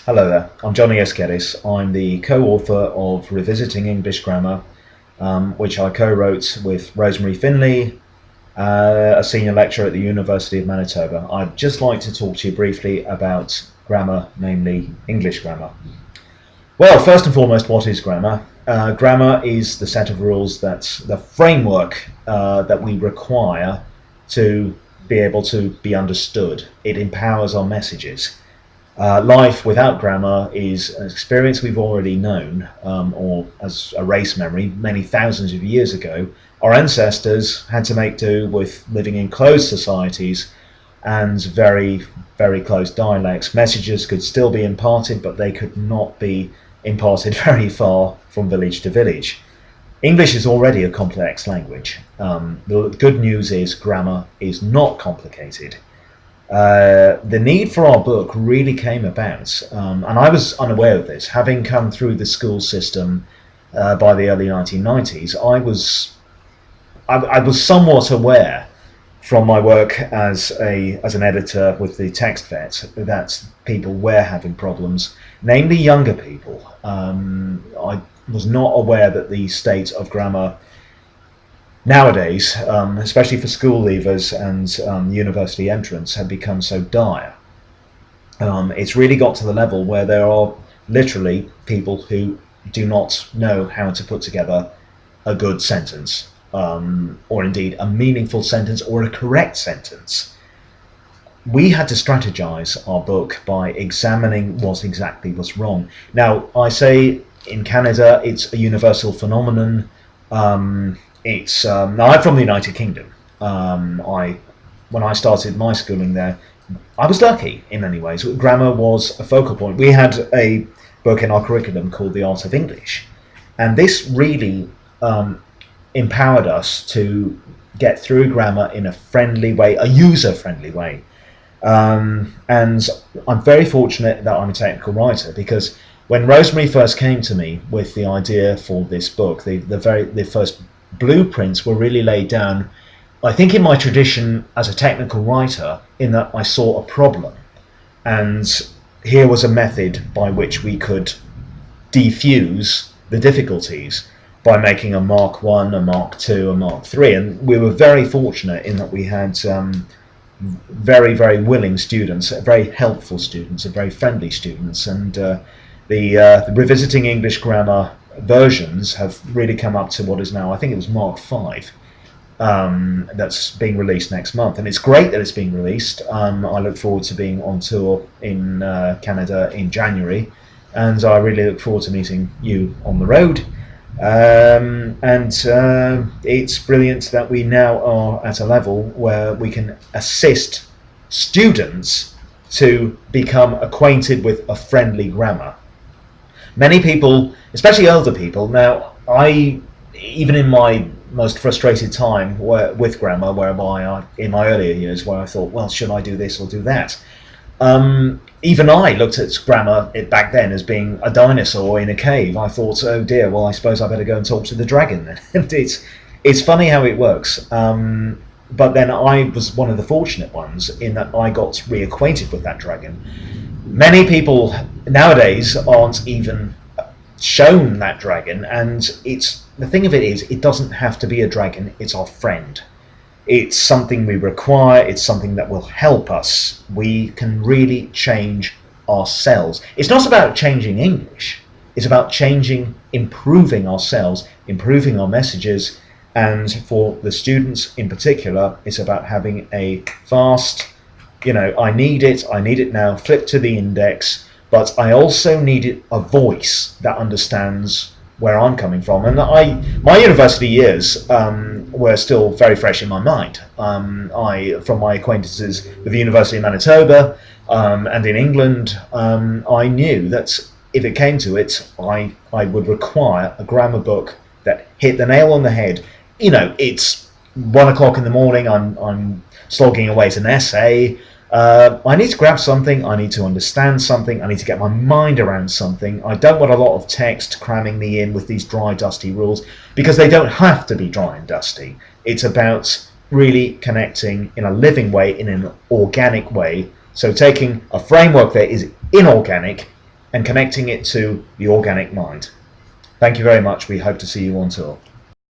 Hello there, I'm Johnny S. Geddes. I'm the co-author of Revisiting English Grammar, which I co-wrote with Rosemary Finley, a senior lecturer at the University of Manitoba. I'd just like to talk to you briefly about grammar, namely English grammar. Well, first and foremost, what is grammar? Grammar is the set of rules, that's the framework that we require to be able to be understood. It empowers our messages. Life without grammar is an experience we've already known, or as a race memory, many thousands of years ago. Our ancestors had to make do with living in closed societies and very, very close dialects. Messages could still be imparted, but they could not be imparted very far from village to village. English is already a complex language. The good news is grammar is not complicated. The need for our book really came about, and I was unaware of this. Having come through the school system by the early 1990s, I was somewhat aware from my work as an editor with the text vet that people were having problems, namely younger people. I was not aware that the state of grammar nowadays, especially for school leavers and university entrants, had become so dire. It's really got to the level where there are literally people who do not know how to put together a good sentence, or indeed a meaningful sentence or a correct sentence. We had to strategize our book by examining what exactly was wrong. Now, I say in Canada it's a universal phenomenon. Now I'm from the United Kingdom. When I started my schooling there, I was lucky in many ways. Grammar was a focal point. We had a book in our curriculum called The Art of English, and this really empowered us to get through grammar in a friendly way, a user-friendly way. And I'm very fortunate that I'm a technical writer, because when Rosemary first came to me with the idea for this book, the first blueprints were really laid down, I think, in my tradition as a technical writer, in that I saw a problem, and here was a method by which we could defuse the difficulties by making a Mark 1, a Mark 2, a Mark 3, and we were very fortunate in that we had very, very willing students, very helpful students, and very friendly students, and the Revisiting English Grammar versions have really come up to what is now, I think it was Mark 5, that's being released next month, and it's great that it's being released. I look forward to being on tour in Canada in January, and I really look forward to meeting you on the road. It's brilliant that we now are at a level where we can assist students to become acquainted with a friendly grammar. Many people, especially older people, now even in my most frustrated time with grammar, whereby in my earlier years, where I thought, well, should I do this or do that? Even I looked at grammar back then as being a dinosaur in a cave. I thought, oh dear, well, I suppose I better go and talk to the dragon then. It's funny how it works. But then I was one of the fortunate ones in that I got reacquainted with that dragon. Many people nowadays aren't even shown that dragon, and the thing of it is, it doesn't have to be a dragon. It's our friend. It's something we require. It's something that will help us. We can really change ourselves. It's not about changing English. It's about improving ourselves, improving our messages, and for the students in particular, it's about having a fast, I need it now, flip to the index, but I also need a voice that understands where I'm coming from. And my university years were still very fresh in my mind. From my acquaintances with the University of Manitoba and in England, I knew that if it came to it, I would require a grammar book that hit the nail on the head. It's 1 o'clock in the morning, I'm slogging away at an essay. I need to grab something, I need to understand something, I need to get my mind around something. I don't want a lot of text cramming me in with these dry, dusty rules, because they don't have to be dry and dusty. It's about really connecting in a living way, in an organic way. So taking a framework that is inorganic and connecting it to the organic mind. Thank you very much. We hope to see you on tour.